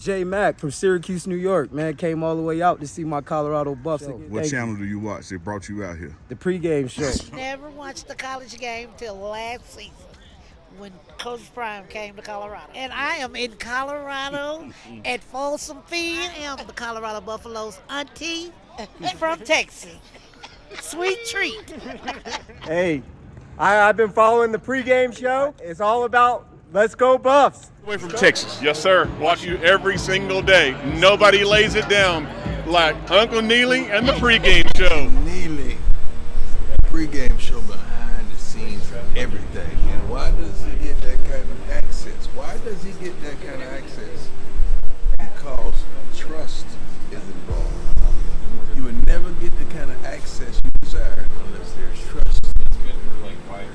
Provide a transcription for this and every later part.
J Mack from Syracuse, New York. Man, came all the way out to see my Colorado Buffs. What channel do you watch? They brought you out here. The pregame show. Never watched the college game till last season when Coach Prime came to Colorado. And I am in Colorado at Folsom Field. I am the Colorado Buffaloes auntie from Texas. Sweet treat. Hey, I've been following the pregame show. It's all about let's go Buffs. Away from Texas, yes sir. Watch you every single day. Nobody lays it down like Uncle Neely and the pregame show. Neely, pregame show behind the scenes of everything. And why does he get that kind of access? Why does he get that kind of access? Because trust is involved. You would never get the kind of access you desire unless there's trust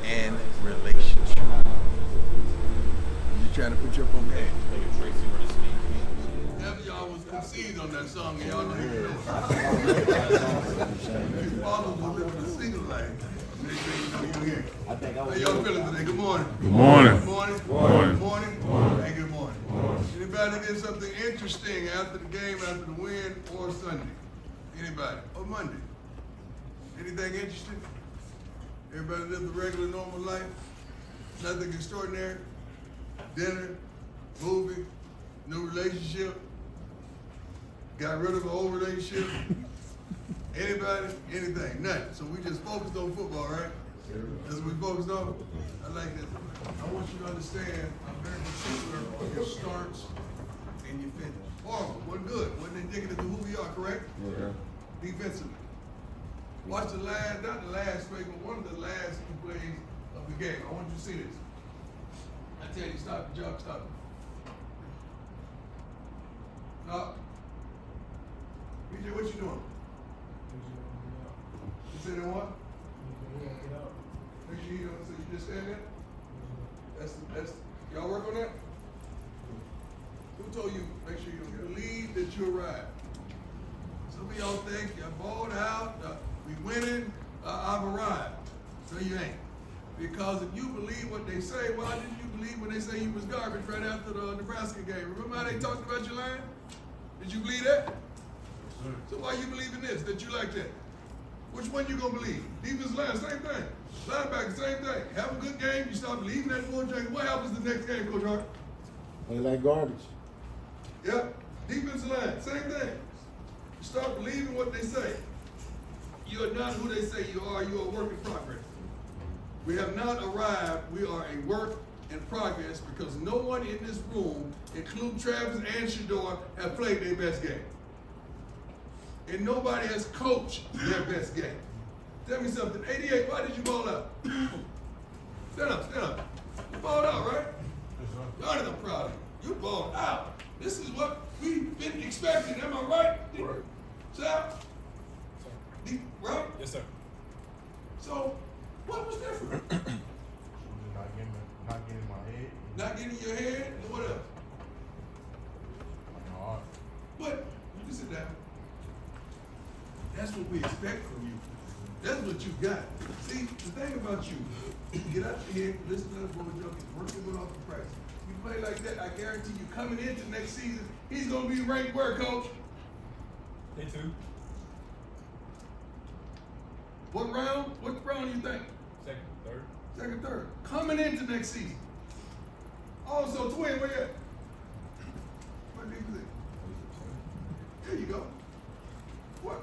and relationship. You're trying to put your up on game. Half of y'all was conceived on that song, and y'all don't even know it. You follow the single line. Make sure you know you're here. How y'all feeling today? Good morning. Good morning. Good morning. Good morning. And good morning. Anybody did something interesting after the game, after the win, or Sunday? Anybody? Or Monday? Anything interesting? Everybody lived a regular, normal life? Nothing extraordinary? Dinner, movie, new relationship, got rid of an old relationship. Anybody, anything, nothing. So we just focused on football, right? That's what we focused on. I like that. I want you to understand I'm very particular on your starts and your finish. Horrible, wasn't good, wasn't indicative of who we are, correct? Yeah. Defensively. Watch the last, not the last play, but one of the last few plays of the game. I want you to see this. I tell you, stop the job, stop it. Stop. BJ, what you doing? You said what? Make sure you don't, so you just stand there? That's, y'all work on that? Who told you, make sure you believe that you arrived? Some of y'all think you're balled out, we winning, I've arrived. No, you ain't. Because if you believe what they say, why didn't you believe when they say you was garbage right after the Nebraska game? Remember how they talked about your line? Did you believe that? So why you believe in this, that you like that? Which one you gonna believe? Defensive line, same thing. Linebacker, same thing. Have a good game, you start believing that bull drink. What happens the next game, Coach Hart? They like garbage. Yep. Defensive line, same thing. You start believing what they say. You are not who they say you are a work in progress. We have not arrived, we are a work in progress because no one in this room, including Travis and Shedeur, have played their best game. And nobody has coached their best game. Tell me something, 88, why did you ball out? Stand up, stand up. You balled out, right? Y'all I'm proud of you. You balled out. This is what we've been expecting, am I right? Right. Sal? Right? Yes, sir. So, what was different? Not getting in my head. Not getting in your head, and what else? My heart. But, you can sit down. That's what we expect from you. That's what you got. See, the thing about you get out your head, listen to the boy junkies, work your way off the practice. You play like that, I guarantee you, coming into next season, he's going to be ranked where, Coach? Day 2. What round you think? Second, third. Second, third. Coming into next season. Also, twin, where you at? What deep is it? There you go. What?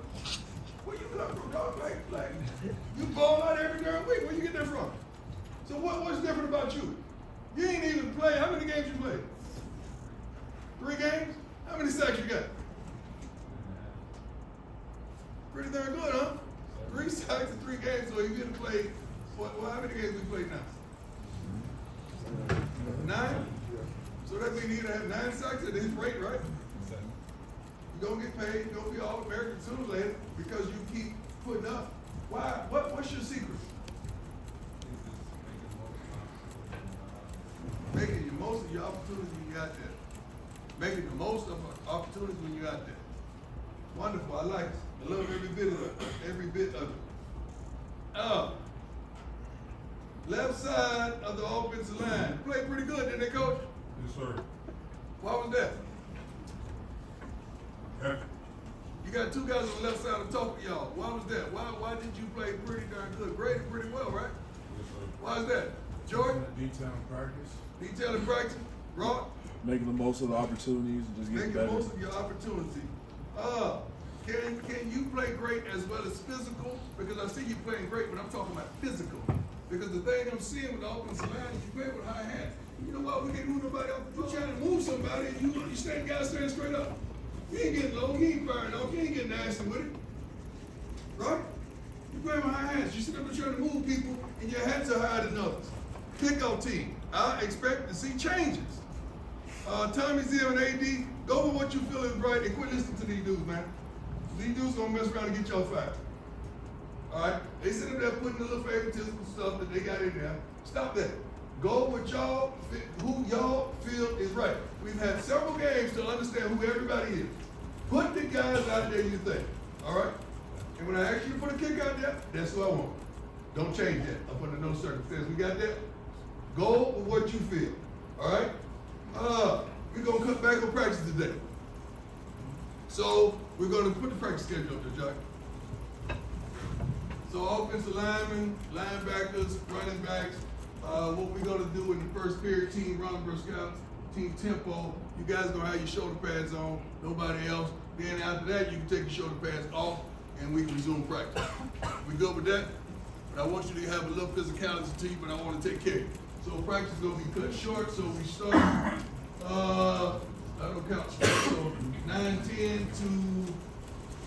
Where you come from, dog? Like, you ball out every darn week. Where you get that from? So what's different about you? You ain't even play. How many games you played? 3 games? How many sacks you got? Pretty darn good, huh? 3 sacks in 3 games, so you get to play, how many games we played now? 9? So that means you either have 9 sacks at his rate, right? You're going to get paid, you're going to be All-American sooner or later because you keep putting up. Why? What's your secret? Making the most of your opportunities when you're out there. Making the most of opportunities when you're out there. Wonderful, I like it. I love every bit of it. Every bit of it. Left side of the offensive line. Played pretty good, didn't they, Coach? Yes, sir. Why was that? got two guys on the left side to talk to y'all. Why was that? Why did you play pretty darn good? Graded pretty well, right? Why is that? Jordan? Detail in practice. Detail in practice. Rock? Making the most of the opportunities and just getting Making better. the most of your opportunity. Can you play great as well as physical? Because I see you playing great, but I'm talking about physical. Because the thing I'm seeing with the offensive line is you play with high hands. You know what? We can't move nobody off. You're trying to move somebody, and you stand guys stand straight up. You ain't getting low, you ain't firing off, you ain't getting nasty with it. Right? You play with high hands. You sit up there trying to move people, and your hands are higher than others. Kickoff team. I expect to see changes. Tommy Zim and AD, go with what you feel is right and quit listening to these dudes, man. These dudes gonna mess around and get y'all fired. Alright? They sit up there putting the little favoritism stuff that they got in there. Stop that. Go with y'all, who y'all feel is right. We've had several games to understand who everybody is. Put the guys out there you think. Alright? And when I ask you to put a kick out there, that's who I want. Don't change that up under no circumstance. We got that? Go with what you feel. Alright? We're gonna cut back on practice today. So we're gonna put the practice schedule up there, Jack. So offensive linemen, linebackers, running backs, what we're gonna do in the first period, team run versus scouts, team tempo. You guys gonna have your shoulder pads on, nobody else. Then after that, you can take your shoulder pads off and we can resume practice. We good with that? But I want you to have a little physicality to you, but I want to take care of you. So practice is gonna be cut short, so we start, I don't count, so 9:10 to,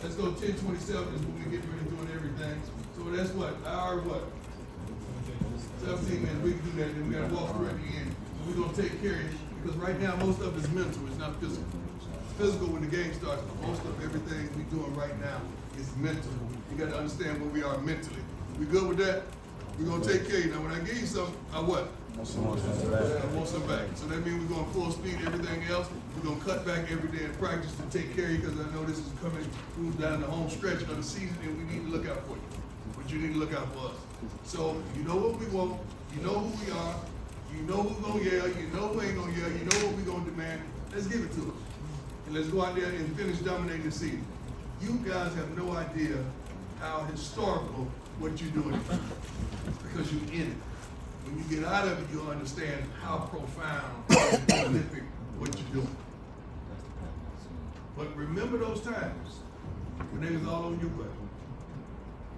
let's go 10:27 is when we get ready doing everything. So that's what, hour what? 17 minutes, we can do that, then we gotta walk through at the end. So we're gonna take care of it, because right now, most of it is mental, it's not physical. It's physical when the game starts, but most of everything we're doing right now is mental. You gotta understand where we are mentally. We good with that? We're gonna take care of you. Now, when I give you something, I what? I want some back. So that means we're going full speed, everything else. We're gonna cut back every day in practice to take care of you, because I know this is coming down the home stretch of the season, and we need to look out for you. But you need to look out for us. So you know what we want, you know who we are, you know who's gonna yell, you know who ain't gonna yell, you know what we're gonna demand. Let's give it to us. And let's go out there and finish dominating the season. You guys have no idea how historical what you're doing is, because you're in it. When you get out of it, you'll understand how profound and prolific what you're doing. But remember those times when they was all on your butt,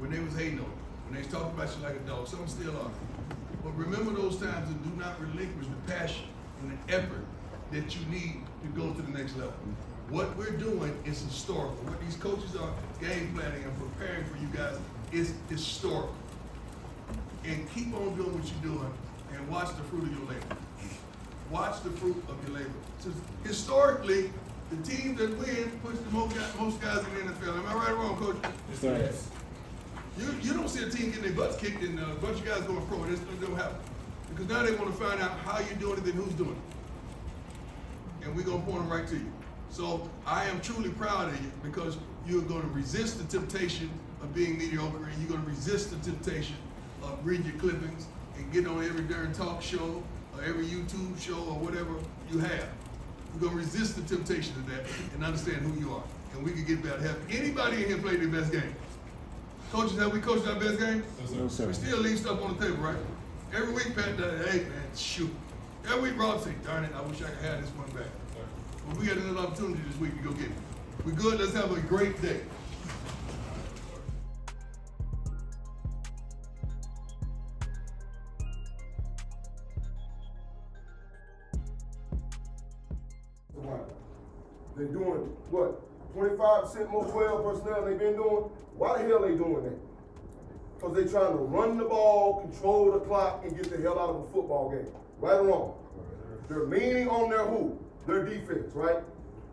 when they was hating on you, when they was talking about you like a dog. Some still are. But remember those times and do not relinquish the passion and the effort that you need to go to the next level. What we're doing is historical. What these coaches are game planning and preparing for you guys is historical. And keep on doing what you're doing and watch the fruit of your labor. Watch the fruit of your labor. So historically, the team that win puts the most guys in the NFL. Am I right or wrong, Coach? Yes. You don't see a team getting their butts kicked and a bunch of guys going pro. This don't happen. Because now they want to find out how you're doing it and who's doing it. And we're going to point them right to you. So I am truly proud of you, because you're going to resist the temptation of being mediocre, and you're going to resist the temptation of reading your clippings and getting on every darn talk show or every YouTube show or whatever you have. You're going to resist the temptation of that and understand who you are. And we can get better. Have anybody in here played their best game? Coaches, have we coached our best game? No, sir. We still leave stuff on the table, right? Every week, Pat does, hey, man, shoot. Every week, Rob say, darn it, I wish I could have this one back. But we got another opportunity this week to go get it. We good? Let's have a great day. They doing what? 25% more 12 personnel they been doing? Why the hell they doing that? Because they trying to run the ball, control the clock, and get the hell out of a football game. Right or wrong? They're leaning on their who? Their defense, right?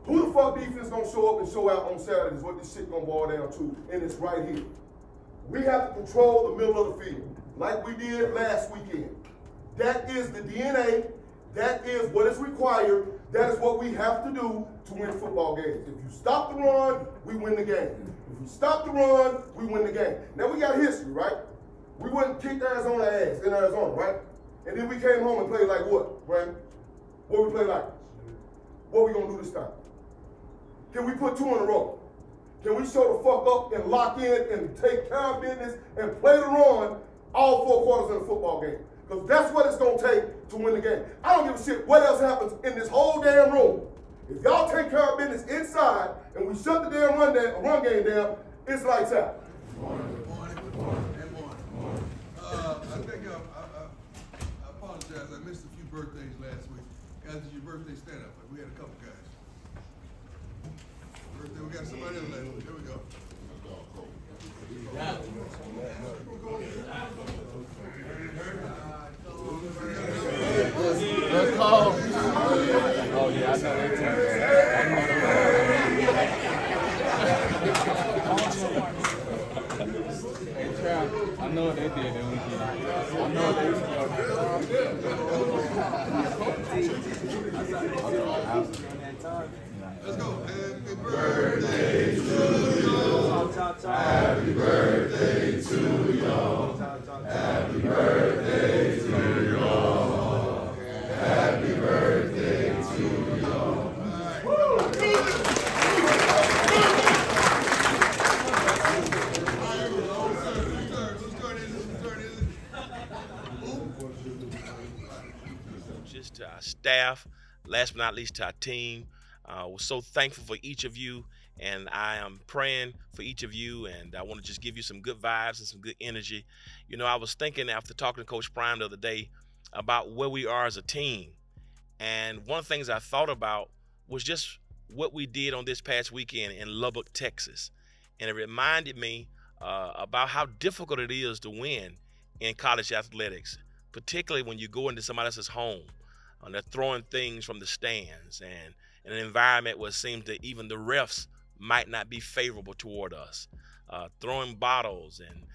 Who the fuck defense gonna show up and show out on Saturday is what this shit gonna boil down to, and it's right here. We have to control the middle of the field, like we did last weekend. That is the DNA. That is what is required. That is what we have to do to win football games. If you stop the run, we win the game. If you stop the run, we win the game. Now we got history, right? We went and kicked Arizona ass in Arizona, right? And then we came home and played like what, Brandon? What we play like? What we gonna do this time? Can we put 2 in a row? Can we show the fuck up and lock in and take care of business and play the run all 4 quarters in a football game? Because that's what it's going to take to win the game. I don't give a shit what else happens in this whole damn room. If y'all take care of business inside and we shut the damn run game down, it's lights out. Good morning. I think I apologize. I missed a few birthdays last week. Guys, did your birthday stand up? We had a couple guys. Birthday, we got somebody else last week. Here we go. Let's call. Oh yeah, I know I know what they did that weekend. I know what Let's go. Happy birthday to you. Happy birthday to you. Happy birthday to you. Happy birthday to you. Just to our staff, last but not least to our team. We're so thankful for each of you, and I am praying for each of you, and I want to just give you some good vibes and some good energy. You know, I was thinking after talking to Coach Prime the other day about where we are as a team, and one of the things I thought about was just what we did on this past weekend in Lubbock, Texas, and it reminded me about how difficult it is to win in college athletics, particularly when you go into somebody else's home and they're throwing things from the stands and in an environment where it seems that even the refs might not be favorable toward us, throwing bottles and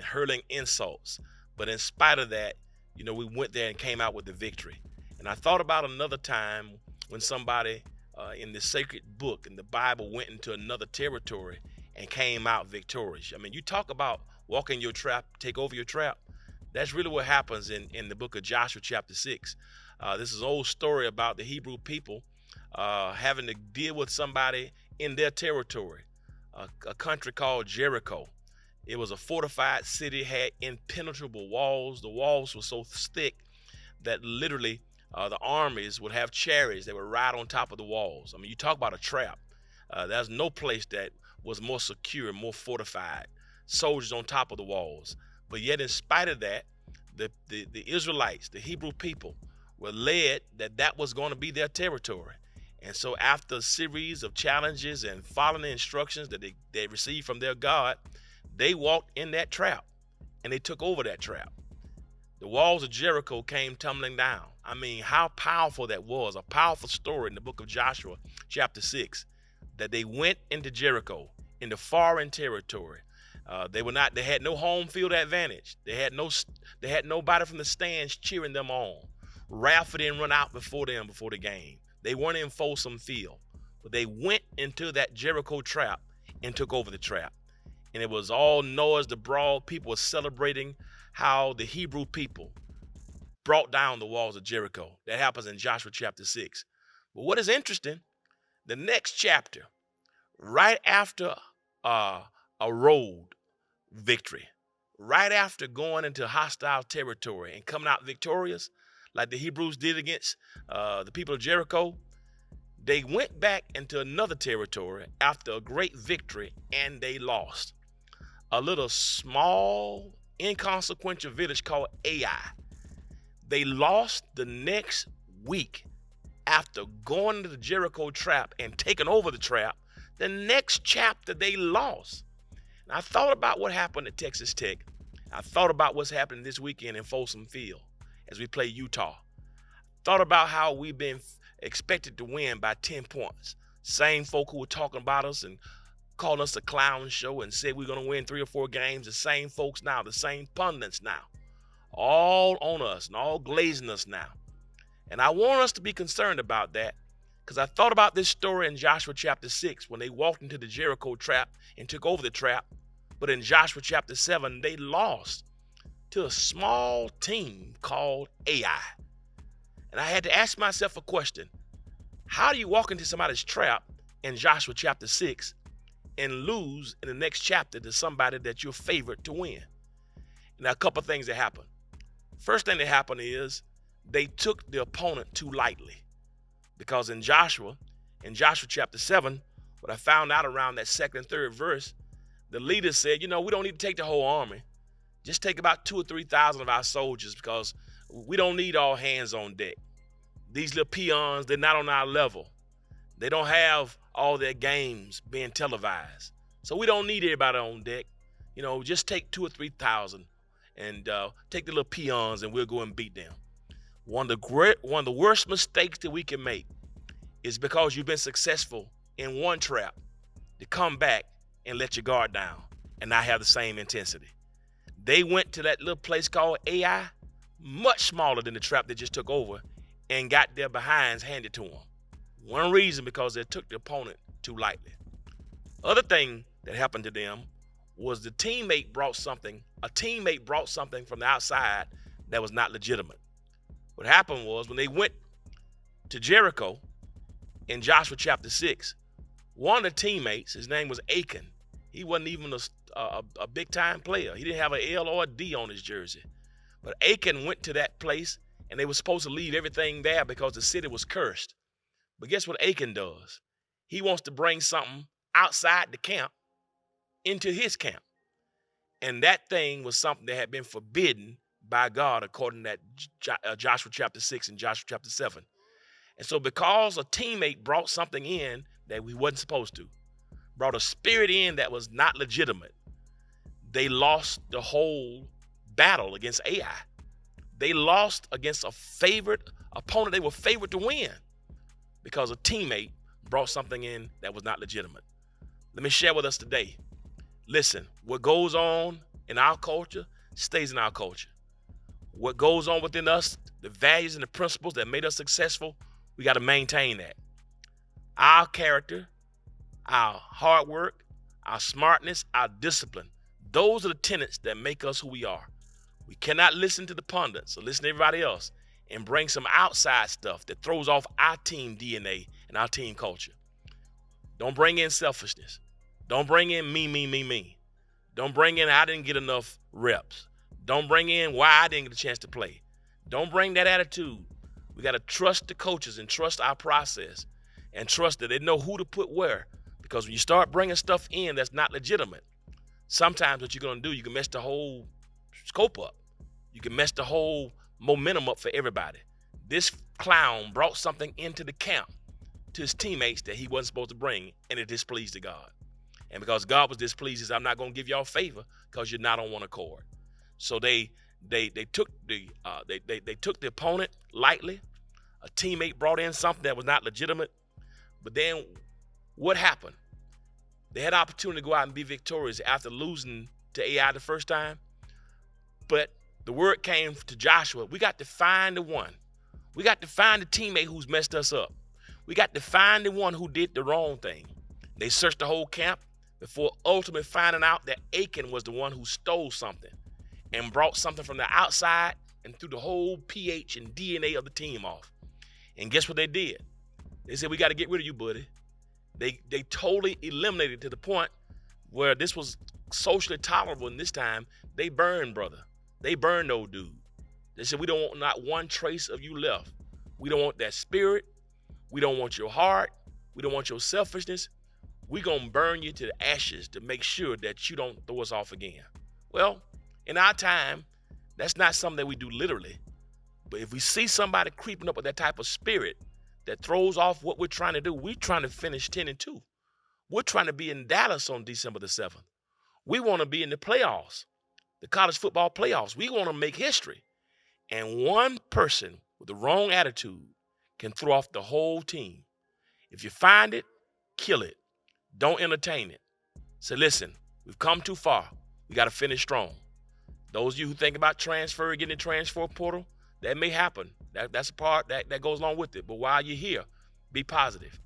hurling insults. But in spite of that, you know, we went there and came out with the victory. And I thought about another time when somebody in the sacred book in the Bible went into another territory and came out victorious. I mean, you talk about walk in your trap, take over your trap. That's really what happens in the book of Joshua chapter 6. This is an old story about the Hebrew people having to deal with somebody in their territory, a country called Jericho. It was a fortified city, had impenetrable walls. The walls were so thick that literally the armies would have chariots that would ride on top of the walls. I mean, you talk about a trap. There's no place that was more secure, more fortified. Soldiers on top of the walls. But yet in spite of that, the Israelites, the Hebrew people, were led that was going to be their territory. And so after a series of challenges and following the instructions that they received from their God, they walked in that trap and they took over that trap. The walls of Jericho came tumbling down. I mean, how powerful that was, a powerful story in the book of Joshua chapter 6, that they went into Jericho, into foreign territory. They had no home field advantage. They had nobody from the stands cheering them on. Rafa didn't run out before them before the game. They weren't in Folsom Field, but they went into that Jericho trap and took over the trap. And it was all noise, the brawl. People were celebrating how the Hebrew people brought down the walls of Jericho. That happens in Joshua chapter 6. But what is interesting, the next chapter, right after a road victory, right after going into hostile territory and coming out victorious, like the Hebrews did against the people of Jericho, they went back into another territory after a great victory and they lost. A little small, inconsequential village called Ai. They lost the next week after going into the Jericho trap and taking over the trap. The next chapter they lost. And I thought about what happened at Texas Tech. I thought about what's happening this weekend in Folsom Field as we play Utah. Thought about how we've been expected to win by 10 points. Same folk who were talking about us and calling us a clown show and said we're going to win 3 or 4 games, the same folks now, the same pundits now, all on us and all glazing us now. And I want us to be concerned about that because I thought about this story in Joshua chapter 6 when they walked into the Jericho trap and took over the trap. But in Joshua chapter 7, they lost to a small team called Ai. And I had to ask myself a question. How do you walk into somebody's trap in Joshua chapter 6 and lose in the next chapter to somebody that you're favored to win. Now, a couple of things that happen. First thing that happened is they took the opponent too lightly, because in Joshua chapter 7, what I found out around that second and third verse, the leaders said, you know, we don't need to take the whole army. Just take about 2,000 or 3,000 of our soldiers, because we don't need all hands on deck. These little peons, they're not on our level. They don't have all their games being televised. So we don't need everybody on deck. You know, just take 2,000 or 3,000 and take the little peons and we'll go and beat them. One of the worst mistakes that we can make is, because you've been successful in one trap, to come back and let your guard down and not have the same intensity. They went to that little place called AI, much smaller than the trap they just took over, and got their behinds handed to them. One reason, because they took the opponent too lightly. Other thing that happened to them was a teammate brought something from the outside that was not legitimate. What happened was, when they went to Jericho in Joshua chapter 6, one of the teammates, his name was Achan. He wasn't even a big-time player. He didn't have an L or a D on his jersey. But Achan went to that place, and they were supposed to leave everything there because the city was cursed. But guess what Achan does? He wants to bring something outside the camp into his camp. And that thing was something that had been forbidden by God, according to that Joshua chapter 6 and Joshua chapter 7. And so because a teammate brought something in that we wasn't supposed to, brought a spirit in that was not legitimate, they lost the whole battle against AI. They lost against a favorite opponent they were favored to win, because a teammate brought something in that was not legitimate. Let me share with us today. Listen, what goes on in our culture stays in our culture. What goes on within us, the values and the principles that made us successful, we got to maintain that. Our character, our hard work, our smartness, our discipline, those are the tenets that make us who we are. We cannot listen to the pundits or listen to everybody else and bring some outside stuff that throws off our team DNA and our team culture. Don't bring in selfishness. Don't bring in me. Don't bring in I didn't get enough reps. Don't bring in why I didn't get a chance to play. Don't bring that attitude. We got to trust the coaches and trust our process and trust that they know who to put where. Because when you start bringing stuff in that's not legitimate, sometimes what you're going to do, you can mess the whole scope up. You can mess the whole momentum up for everybody. This clown brought something into the camp to his teammates that he wasn't supposed to bring, and it displeased God. And because God was displeased, he said, I'm not going to give y'all favor because you're not on one accord. So they took the opponent lightly. A teammate brought in something that was not legitimate. But then what happened? They had an opportunity to go out and be victorious after losing to AI the first time. But the word came to Joshua, we got to find the one. We got to find the teammate who's messed us up. We got to find the one who did the wrong thing. They searched the whole camp before ultimately finding out that Achan was the one who stole something and brought something from the outside and threw the whole pH and DNA of the team off. And guess what they did? They said, we got to get rid of you, buddy. They totally eliminated to the point where this was socially tolerable, and this time they burned brother. They burned old dude. They said, we don't want not one trace of you left. We don't want that spirit. We don't want your heart. We don't want your selfishness. We're going to burn you to the ashes to make sure that you don't throw us off again. Well, in our time, that's not something that we do literally. But if we see somebody creeping up with that type of spirit that throws off what we're trying to do, we're trying to finish 10-2. We're trying to be in Dallas on December the 7th. We want to be in the playoffs, the college football playoffs. We want to make history. And one person with the wrong attitude can throw off the whole team. If you find it, kill it. Don't entertain it. Say, listen, we've come too far. We got to finish strong. Those of you who think about transfer, getting the transfer portal, that may happen. That's a part that goes along with it. But while you're here, be positive.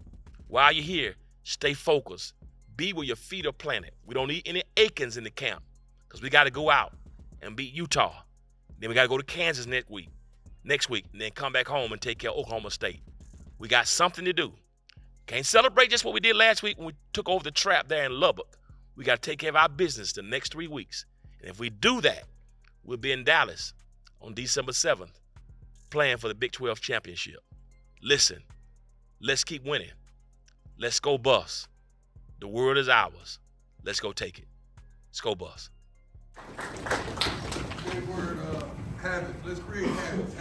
While you're here, stay focused. Be where your feet are planted. We don't need any Achans in the camp because we got to go out and beat Utah. Then we got to go to Kansas next week, and then come back home and take care of Oklahoma State. We got something to do. Can't celebrate just what we did last week when we took over the trap there in Lubbock. We got to take care of our business the next 3 weeks. And if we do that, we'll be in Dallas on December 7th playing for the Big 12 championship. Listen, let's keep winning. Let's go Buffs. The world is ours. Let's go take it. Let's go Buffs. Big word, habits. Let's create habits,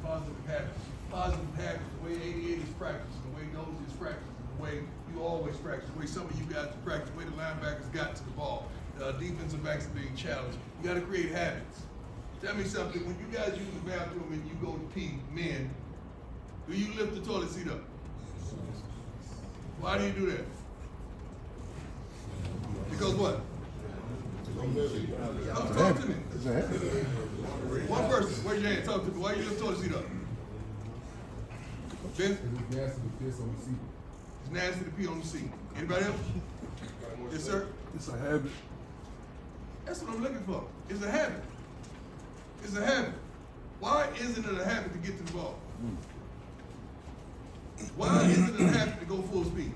positive habits. Positive habits, the way 80/80s practice, the way Nosies practice, the way you always practice, the way some of you guys practice, the way the linebackers got to the ball. Defensive backs are being challenged. You got to create habits. Tell me something, when you guys use the bathroom and you go to pee, men, do you lift the toilet seat up? Why do you do that? Because what? Talk to me. One person, raise your hand, talk to me. Why you lift the toilet seat up? Ben? It's nasty to piss on the seat. It's nasty to pee on the seat. Anybody else? Yes, sir? It's a habit. That's what I'm looking for. It's a habit. It's a habit. Why isn't it a habit to get to the ball? Why isn't it a habit to go full speed?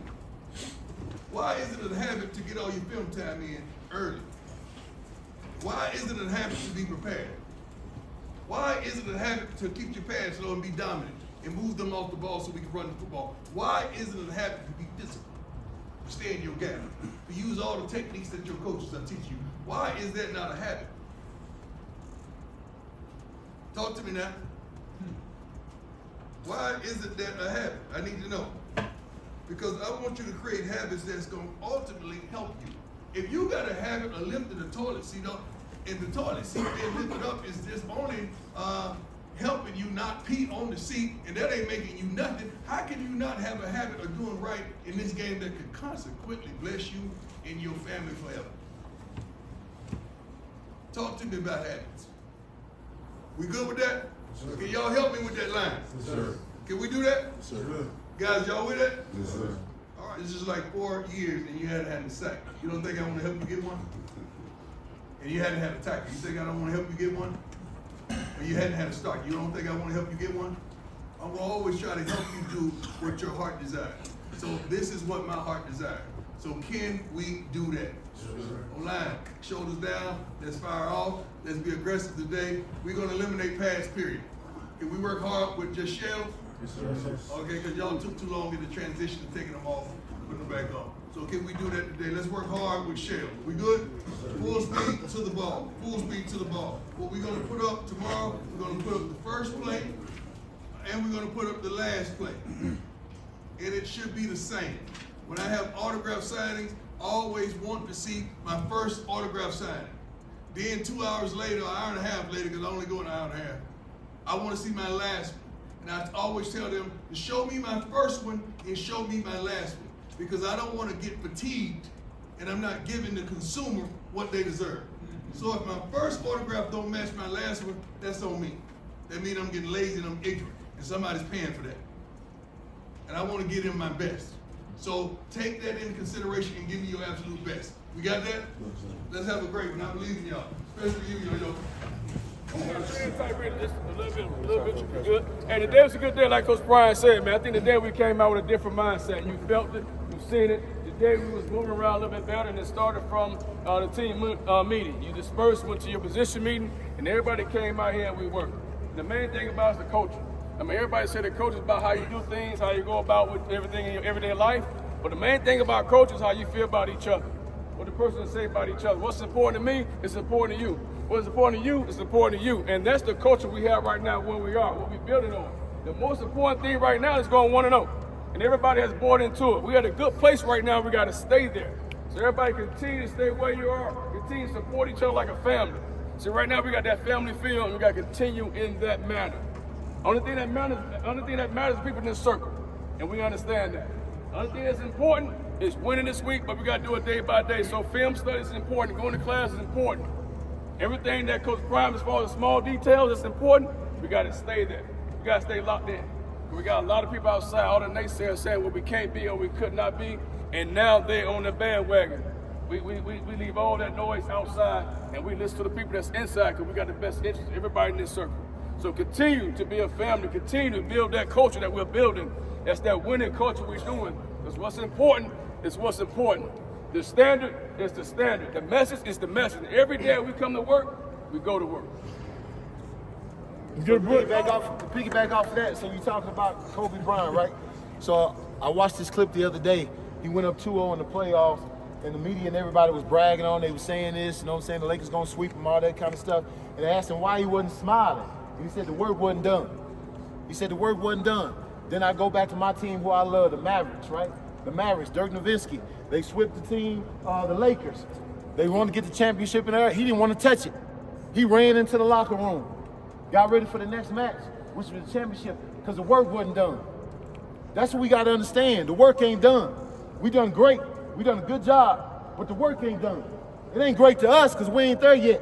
Why isn't it a habit to get all your film time in early? Why isn't it a habit to be prepared? Why isn't it a habit to keep your pads low and be dominant and move them off the ball so we can run the football? Why isn't it a habit to be disciplined, to stay in your gap, to use all the techniques that your coaches are teaching you? Why is that not a habit? Talk to me now. Why isn't that a habit? I need to know. Because I want you to create habits that's going to ultimately help you. If you got a habit of lifting the toilet seat up, and the toilet seat being lifted up is just only helping you not pee on the seat, and that ain't making you nothing, how can you not have a habit of doing right in this game that could consequently bless you and your family forever? Talk to me about habits. We good with that? Sir. Can y'all help me with that line? Yes, sir. Can we do that? Yes, sir. Guys, y'all with that? Yes, sir. All right, this is like 4 years and you hadn't had a sack. You don't think I want to help you get one? And you hadn't had a tackle. You think I don't want to help you get one? Or you hadn't had a start. You don't think I want to help you get one? I'm going to always try to help you do what your heart desires. So this is what my heart desires. So can we do that? O-line, shoulders down, let's fire off, let's be aggressive today. We're going to eliminate pass, period. Can we work hard with just shells? Yes, sir. Okay, because y'all took too long in the transition of taking them off, putting them back on. So can we do that today? Let's work hard with shells. We good? Full speed to the ball. Full speed to the ball. What we're going to put up tomorrow, we're going to put up the first play, and we're going to put up the last play. And it should be the same. When I have autograph signings, I always want to see my first autograph signing. Then 2 hours later, an hour and a half later, because I only go an hour and a half, I want to see my last one. And I always tell them to show me my first one and show me my last one, because I don't want to get fatigued and I'm not giving the consumer what they deserve. So if my first autograph don't match my last one, that's on me. That means I'm getting lazy and I'm ignorant, and somebody's paying for that. And I want to give them my best. So take that into consideration and give me your absolute best. We got that? Let's have a great one. I believe in y'all, especially you, Yo-Yo. Just a little bit good. And today was a good day, like Coach Brian said, man. I think today we came out with a different mindset. You felt it, you've seen it. Today we was moving around a little bit better, and it started from the team meeting. You dispersed, went to your position meeting, and everybody came out here and we worked. The main thing about is the coaching. I mean, everybody said the coach is about how you do things, how you go about with everything in your everyday life. But the main thing about coach is how you feel about each other. What the person say about each other. What's important to me is important to you. What's important to you is important to you. And that's the culture we have right now where we are, what we're building on. The most important thing right now is going 1-0. And everybody has bought into it. We at a good place right now. We got to stay there. So everybody continue to stay where you are. Continue to support each other like a family. So right now we got that family feel, and we got to continue in that manner. Only thing that matters is people in this circle. And we understand that. The only thing that's important is winning this week, but we got to do it day by day. So film studies is important. Going to class is important. Everything that Coach Prime, as far as small details, is important. We got to stay there. We got to stay locked in. We got a lot of people outside, all the naysayers saying what we can't be or we could not be, and now they're on the bandwagon. We leave all that noise outside, and we listen to the people that's inside, because we got the best interest of everybody in this circle. So continue to be a family, continue to build that culture that we're building, That's that winning culture we're doing. Because what's important is what's important. The standard is the standard. The message is the message. Every day we come to work, we go to work. To piggyback off of that, so you talking about Kobe Bryant, right? So I watched this clip the other day. He went up 2-0 in the playoffs, and the media and everybody was bragging on. They were saying this, you know what I'm saying? The Lakers gonna sweep him, all that kind of stuff. And they asked him why he wasn't smiling. And he said the work wasn't done. He said the work wasn't done. Then I go back to my team, who I love, the Mavericks, right? The Mavericks, Dirk Nowitzki. They swept the team, the Lakers. They wanted to get the championship in there. He didn't want to touch it. He ran into the locker room, got ready for the next match, which was the championship, because the work wasn't done. That's what we got to understand. The work ain't done. We done great. We done a good job, but the work ain't done. It ain't great to us because we ain't there yet.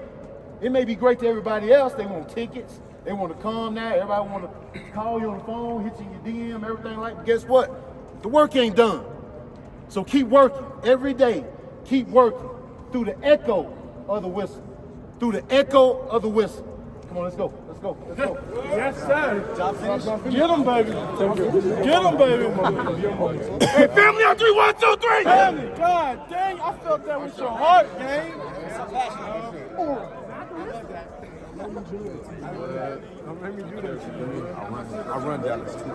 It may be great to everybody else. They want tickets. They want to come now. Everybody want to call you on the phone, hit you in your DM, everything like that. But guess what? The work ain't done. So keep working every day. Keep working through the echo of the whistle. Through the echo of the whistle. Come on, let's go. Let's go. Let's go. Yes, sir. Get him, baby. Get him, baby. Hey, family on 3, 1, 2, 3. Family, God dang, I felt that with your heart, gang. I run Dallas too.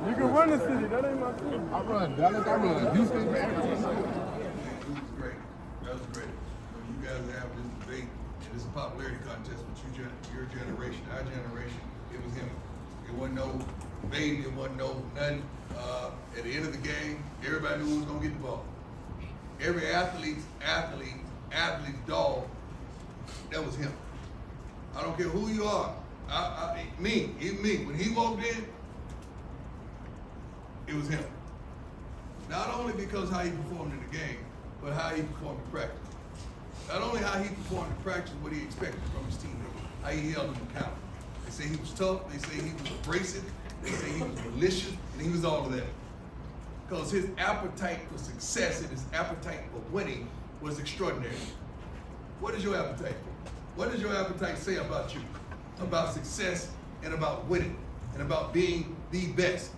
You can run the city. That ain't my city. I run Dallas. I run Houston. It was great. That was great. When you guys have this debate, and it's a popularity contest with your generation, our generation, it was him. It wasn't no debating, it wasn't no nothing. At the end of the game, everybody knew who was gonna get the ball. Every athlete's dog, that was him. I don't care who you are. Even me. When he walked in, it was him. Not only because how he performed in the game, but how he performed in practice. Not only how he performed in practice, what he expected from his teammates, how he held them accountable. They say he was tough, they say he was abrasive, they say he was malicious, and he was all of that. Because his appetite for success and his appetite for winning was extraordinary. What is your appetite for? What does your appetite say about you? About success and about winning and about being the best.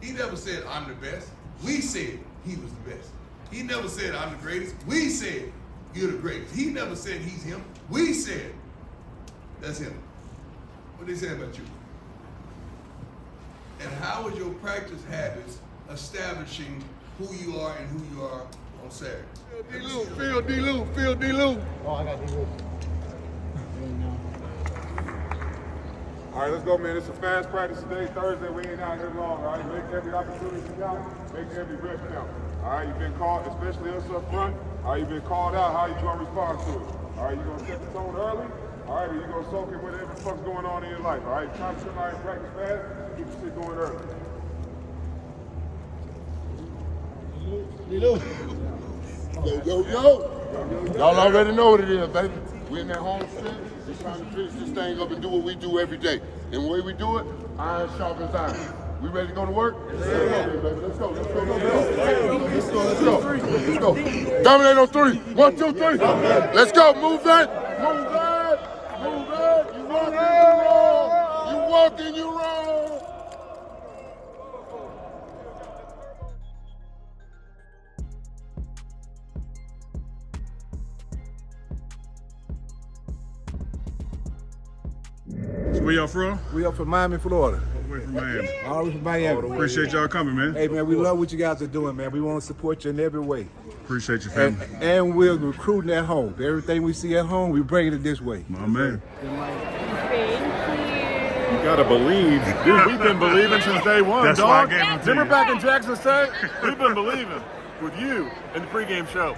He never said, I'm the best. We said he was the best. He never said, I'm the greatest. We said, you're the greatest. He never said he's him. We said, that's him. What did they say about you? And how is your practice habits establishing who you are and who you are on Saturday? Phil D-Lou. Oh, I got D-Lou. All right, let's go, man. It's a fast practice today. Thursday, we ain't out here long, all right? Make every opportunity count. Make every rep count. All right, you've been called, especially us up front. All right, you've been called out. How you trying to respond to it? All right, you're going to set the tone early. All right, or you're going to soak it whatever the fuck's going on in your life. All right, try to come out and practice fast. Get your shit going early. Yo. Y'all already know what it is, baby. We in that home stretch. We're trying to finish this thing up and do what we do every day. And the way we do it, iron sharpens iron. We ready to go to work? Let's go. Let's go. Dominate on 3. 1, 2, 3. Let's go. Move that. You walk and you roll. Where y'all from? We up from Miami, Florida. We're from Miami. All the way from Miami. Appreciate y'all coming, man. Hey, man, we love what you guys are doing, man. We want to support you in every way. Appreciate your family. And we're recruiting at home. Everything we see at home, we bring it this way. My man. You gotta believe. Dude, we've been believing since day one, That's dog. why I gave them to Remember you. back in Jackson State? We've been believing with you in the pregame show.